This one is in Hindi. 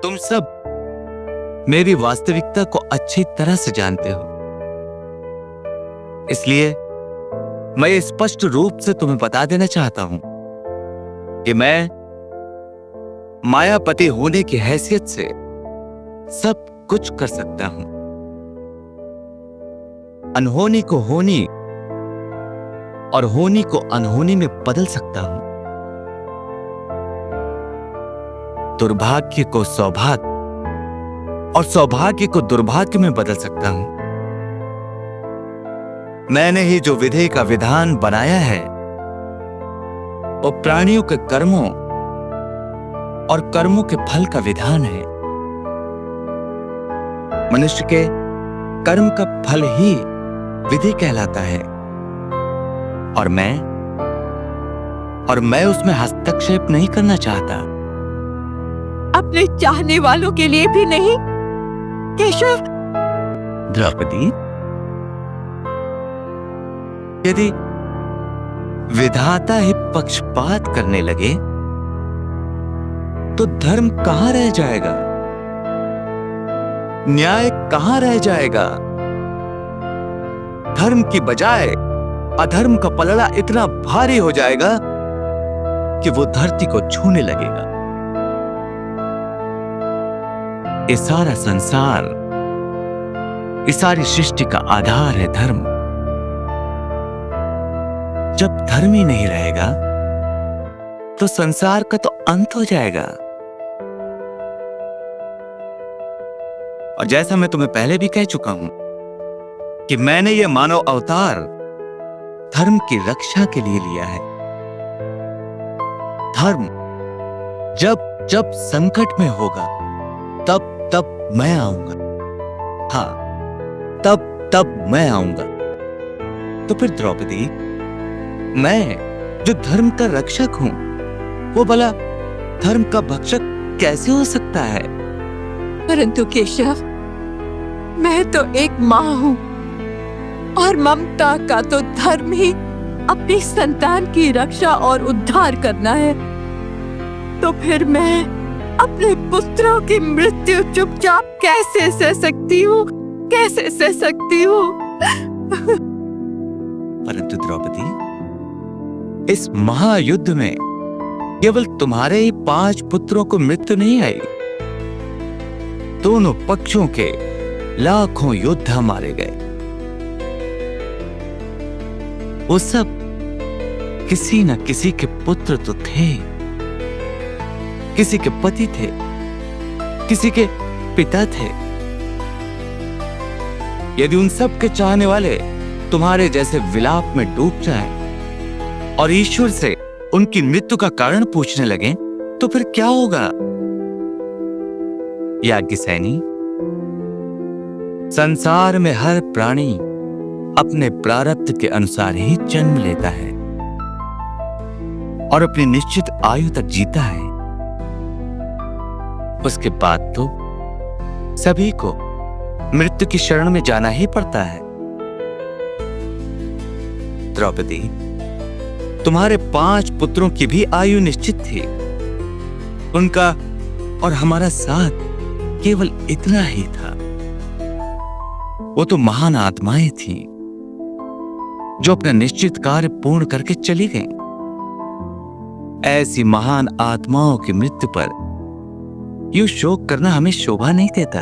तुम सब मेरी वास्तविकता को अच्छी तरह से जानते हो, इसलिए मैं ये स्पष्ट रूप से तुम्हें बता देना चाहता हूं कि मैं मायापति होने की हैसियत से सब कुछ कर सकता हूं। अनहोनी को होनी और होनी को अनहोनी में बदल सकता हूं। दुर्भाग्य को सौभाग्य और सौभाग्य को दुर्भाग्य में बदल सकता हूं। मैंने ही जो विधि का विधान बनाया है वो प्राणियों के कर्मों और कर्मों के फल का विधान है। मनुष्य के कर्म का फल ही विधि कहलाता है और मैं उसमें हस्तक्षेप नहीं करना चाहता। अपने चाहने वालों के लिए भी नहीं केशव। द्रौपदी, यदि विधाता ही पक्षपात करने लगे तो धर्म कहां रह जाएगा, न्याय कहां रह जाएगा। धर्म की बजाय अधर्म का पलड़ा इतना भारी हो जाएगा कि वो धरती को छूने लगेगा। ये सारा संसार, इस सारी सृष्टि का आधार है धर्म। जब धर्म ही नहीं रहेगा तो संसार का तो अंत हो जाएगा। और जैसा मैं तुम्हें पहले भी कह चुका हूं कि मैंने यह मानव अवतार धर्म की रक्षा के लिए लिया है। धर्म जब जब संकट में होगा तब तब मैं आऊंगा। हां, तब तब मैं आऊंगा। तो फिर द्रौपदी, मैं जो धर्म का रक्षक हूं वो भला धर्म का भक्षक कैसे हो सकता है? परंतु केशव, मैं तो एक माँ हूँ और ममता का तो धर्म ही अपनी संतान की रक्षा और उद्धार करना है। तो फिर मैं अपने पुत्रों की मृत्यु चुपचाप कैसे सह सकती हूँ, कैसे सह सकती हूँ? परंतु द्रौपदी, इस महायुद्ध में केवल तुम्हारे ही 5 पुत्रों को मृत्यु नहीं आई, दोनों पक्षों के लाखों योद्धा मारे गए। वो सब किसी न किसी के पुत्र तो थे, किसी के पति थे, किसी के पिता थे। यदि उन सब के चाहने वाले तुम्हारे जैसे विलाप में डूब जाएं और ईश्वर से उनकी मृत्यु का कारण पूछने लगे तो फिर क्या होगा? याज्ञसेनी, संसार में हर प्राणी अपने प्रारब्ध के अनुसार ही जन्म लेता है और अपनी निश्चित आयु तक जीता है। उसके बाद तो सभी को मृत्यु की शरण में जाना ही पड़ता है। द्रौपदी, तुम्हारे 5 पुत्रों की भी आयु निश्चित थी। उनका और हमारा साथ केवल इतना ही था। वो तो महान आत्माएं थीं जो अपना निश्चित कार्य पूर्ण करके चली गईं। ऐसी महान आत्माओं की मृत्यु पर यूं शोक करना हमें शोभा नहीं देता।